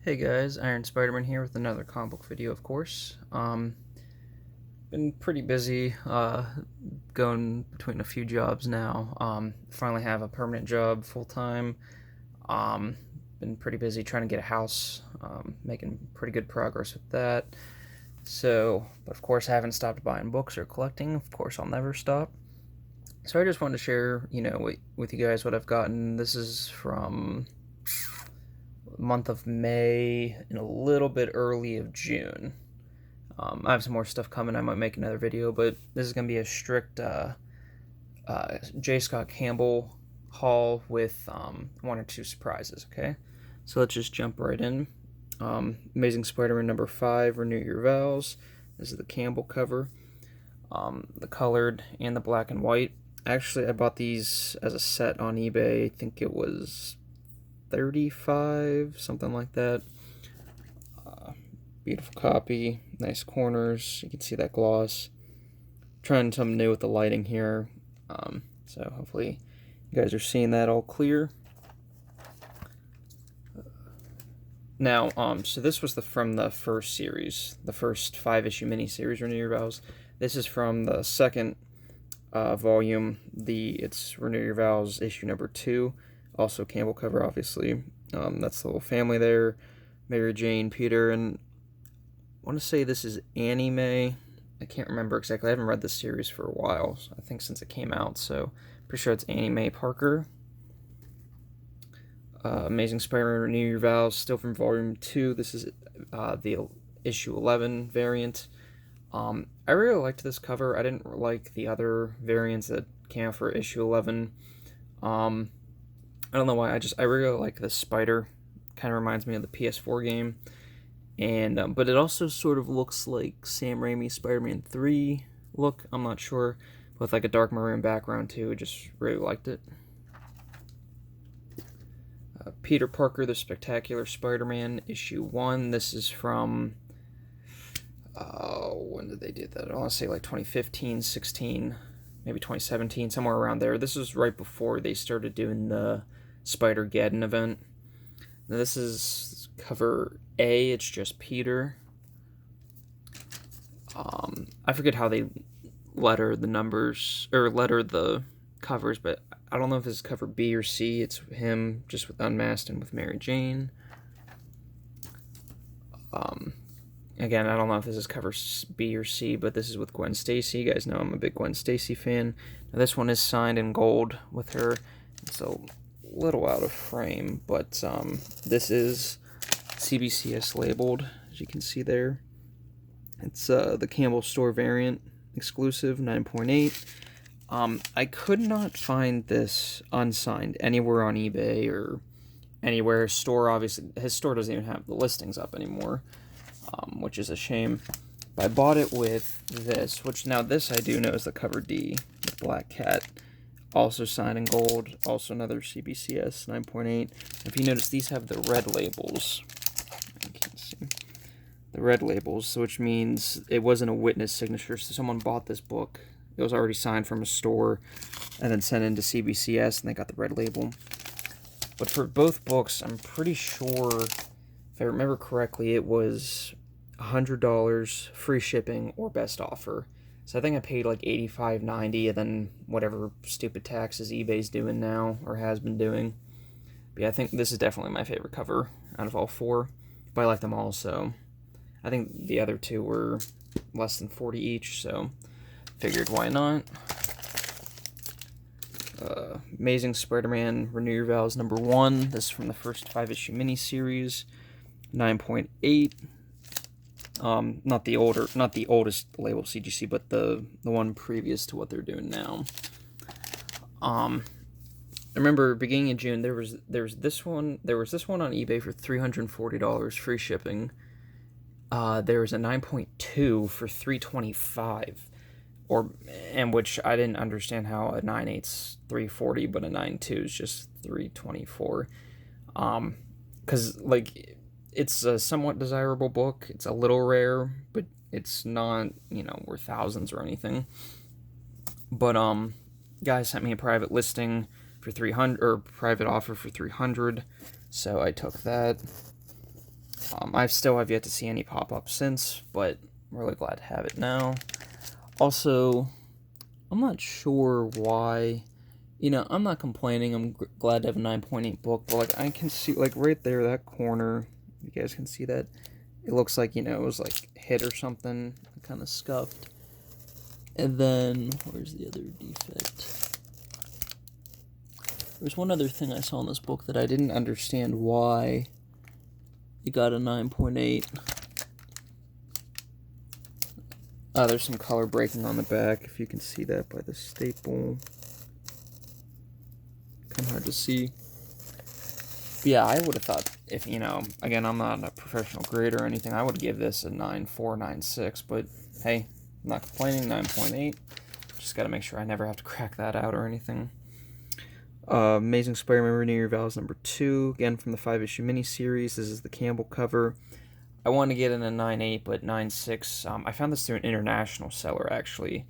Hey guys, Iron Spider-Man here with another comic book video, of course. Been pretty busy, going between a few jobs now. Finally have a permanent job full-time. Um, Been pretty busy trying to get a house, making pretty good progress with that. So, but of course I haven't stopped buying books or collecting. Of course I'll never stop. So I just wanted to share, with you guys what I've gotten. This is from month of May and a little bit early of June. I have some more stuff coming. I might make another video, but this is going to be a strict J. Scott Campbell haul with one or two surprises, okay? So let's just jump right in. Amazing Spider-Man number 5, Renew Your Vows. This is the Campbell cover. The colored and the black and white. Actually, I bought these as a set on eBay. I think it was $35, something like that. Beautiful copy, nice corners. You can see that gloss. Trying something new with the lighting here. So hopefully you guys are seeing that all clear. Now, so this was from the first series, the first 5-issue miniseries, Renew Your Vows. This is from the second volume. It's Renew Your Vows issue number 2. Also Campbell cover, obviously. That's the little family there. Mary Jane, Peter, and I want to say this is Annie Mae. I can't remember exactly. I haven't read this series for a while. I think since it came out, so pretty sure it's Annie Mae Parker. Amazing Spider-Man Renew Your Vows, still from Volume 2. This is the issue 11 variant. I really liked this cover. I didn't like the other variants that came out for issue 11. I don't know why. I really like this spider. Kind of reminds me of the PS4 game. And but it also sort of looks like Sam Raimi's Spider-Man 3 look. I'm not sure, with like a dark maroon background too. Just really liked it. Peter Parker, the Spectacular Spider-Man, issue 1. This is from when did they do that? I want to say like 2015, 16, maybe 2017, somewhere around there. This is right before they started doing the Spider-Geddon event. Now, this is cover A. It's just Peter. I forget how they letter the numbers, or letter the covers, but I don't know if this is cover B or C. It's him just with unmasked and with Mary Jane. Again, I don't know if this is cover B or C, but this is with Gwen Stacy. You guys know I'm a big Gwen Stacy fan. Now, this one is signed in gold with her. It's a little out of frame, but this is CBCS labeled, as you can see there. It's the Campbell store variant, exclusive, 9.8. I could not find this unsigned anywhere on eBay or anywhere. His store, obviously, his store doesn't even have the listings up anymore, which is a shame. But I bought it with this, which now this I do know is the cover D, with Black Cat. Also signed in gold, also another CBCS 9.8. If you notice, these have the red labels. I can't see. The red labels, which means it wasn't a witness signature, so someone bought this book. It was already signed from a store and then sent into CBCS, and they got the red label. But for both books, I'm pretty sure, if I remember correctly, it was $100, free shipping, or best offer. So I think I paid like $85.90, and then whatever stupid taxes eBay's doing now, or has been doing. But yeah, I think this is definitely my favorite cover out of all 4. But I like them all, so I think the other 2 were less than 40 each, so figured why not. Amazing Spider-Man Renew Your Vows number 1. This is from the first 5-issue miniseries, 9.8. Not the oldest label CGC, but the one previous to what they're doing now. I remember beginning of June there was this one on eBay for $340, free shipping. There was a 9.2 for $325, and which I didn't understand how a 9.8's $340, but a 9.2 is just $324. Because like, it's a somewhat desirable book. It's a little rare, but it's not, worth thousands or anything. But guys sent me a private listing for $300, or private offer for $300, so I took that. I still have yet to see any pop-up since, but I'm really glad to have it now. Also, I'm not sure why, I'm not complaining. I'm glad to have a 9.8 book, but, like, I can see, like, right there, that corner, you guys can see that, it looks like, it was, like, hit or something, kind of scuffed. And then, where's the other defect? There's one other thing I saw in this book that I didn't understand why it got a 9.8. There's some color breaking on the back, if you can see that by the staple. Kind of hard to see. But yeah, I would have thought, if, again, I'm not a professional grader or anything, I would give this a 9.4, 9.6, but hey, I'm not complaining, 9.8. Just gotta make sure I never have to crack that out or anything. Amazing Spider-Man Renew Your Vows #2, again from the 5-issue miniseries. This is the Campbell cover. I want to get in a 9.8, but 9.6. I found this through an international seller, actually,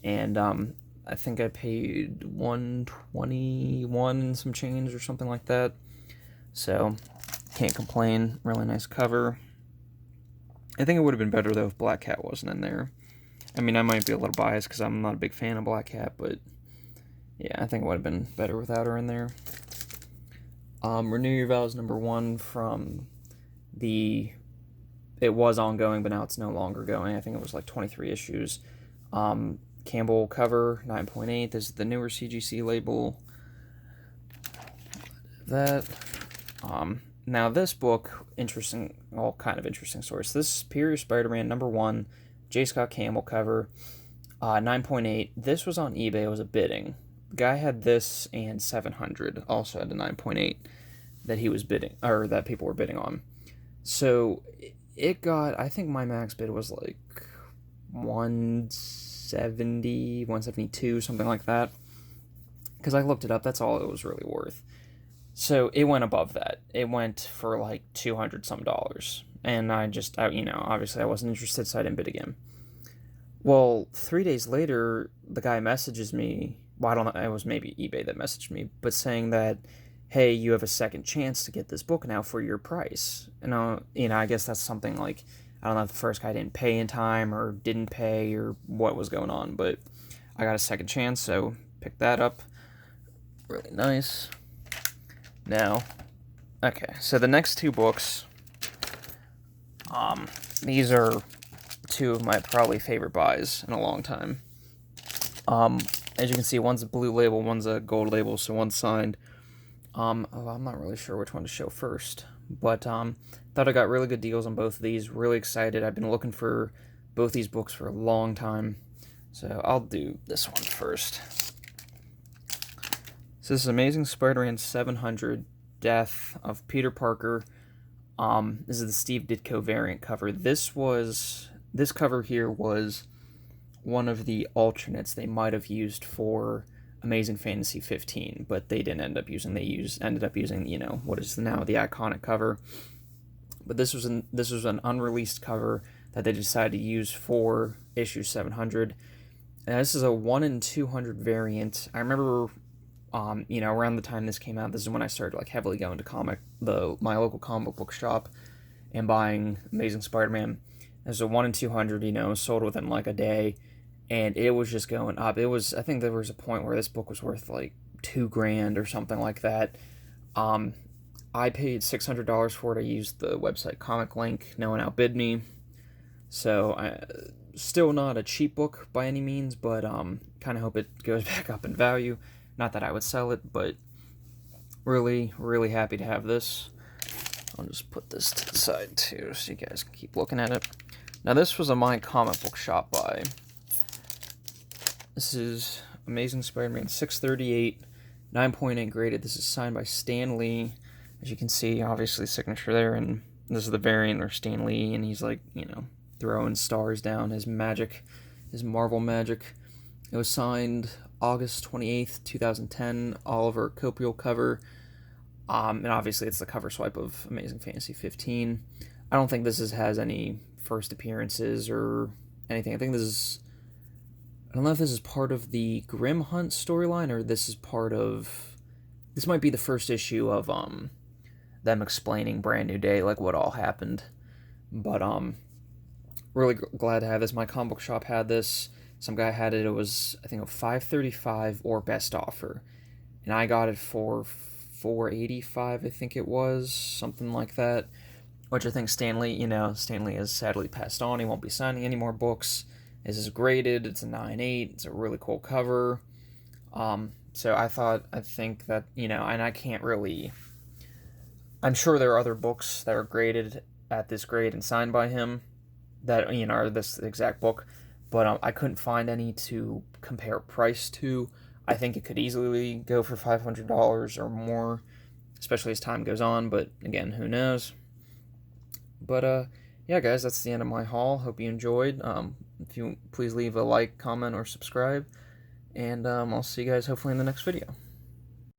and I think I paid $121 and some change or something like that. So, can't complain. Really nice cover. I think it would have been better, though, if Black Cat wasn't in there. I mean, I might be a little biased because I'm not a big fan of Black Cat, but yeah, I think it would have been better without her in there. Renew Your Vows #1 from the... It was ongoing, but now it's no longer going. I think it was like 23 issues. Campbell cover, 9.8. This is the newer CGC label. That. Now this book, interesting, well, kind of interesting source. This is Superior Spider-Man #1, J. Scott Campbell cover, 9.8. This was on eBay. It was a bidding. The guy had this and 700, also had a 9.8 that he was bidding, or that people were bidding on. So it got, I think my max bid was like 170, 172, something like that. Because I looked it up, that's all it was really worth. So it went above that. It went for like $200 some. And obviously I wasn't interested, so I didn't bid again. Well, 3 days later, the guy messages me. Well, I don't know, it was maybe eBay that messaged me, but saying that, hey, you have a second chance to get this book now for your price. And, I guess that's something like, I don't know if the first guy didn't pay in time or didn't pay or what was going on, but I got a second chance, so picked that up. Really nice. Now, okay, so the next two books, these are two of my probably favorite buys in a long time. As you can see, one's a blue label, one's a gold label, so one's signed. I'm not really sure which one to show first, but thought I got really good deals on both of these. Really excited. I've been looking for both these books for a long time, so I'll do this one first. So this is Amazing Spider-Man 700, Death of Peter Parker. This is the Steve Ditko variant cover. This cover here was one of the alternates they might have used for Amazing Fantasy 15, but they didn't end up using. They ended up using, what is now the iconic cover. But this was an unreleased cover that they decided to use for issue 700. And this is a 1 in 200 variant. I remember, around the time this came out, this is when I started like heavily going to my local comic book shop and buying Amazing Spider-Man. There's a 1 in 200, sold within like a day. And it was just going up. I think there was a point where this book was worth like $2,000 or something like that. I paid $600 for it. I used the website Comic Link. No one outbid me. So, still not a cheap book by any means, but kind of hope it goes back up in value. Not that I would sell it, but really, really happy to have this. I'll just put this to the side too, so you guys can keep looking at it. Now, this was a My Comic Book Shop buy. This is Amazing Spider-Man 638, 9.8 graded. This is signed by Stan Lee. As you can see, obviously signature there, and this is the variant where Stan Lee, and he's like, throwing stars down, his magic, his Marvel magic. It was signed August 28th, 2010, Oliver Copiel cover, and obviously it's the cover swipe of Amazing Fantasy 15. I don't think this has any first appearances or anything. I don't know if this is part of the Grim Hunt storyline, or this might be the first issue of them explaining Brand New Day, like what all happened. But really glad to have this. My comic book shop had this. Some guy had it. It was, I think, a $5.35 or best offer, and I got it for $4.85. I think it was something like that. Which I think Stanley has sadly passed on. He won't be signing any more books. This is graded. It's a 9.8. It's a really cool cover. So I think that, and I can't really. I'm sure there are other books that are graded at this grade and signed by him that, are this exact book, but I couldn't find any to compare price to. I think it could easily go for $500 or more, especially as time goes on, but again, who knows. But, yeah, guys, that's the end of my haul. Hope you enjoyed. If you please leave a like, comment, or subscribe, and I'll see you guys hopefully in the next video.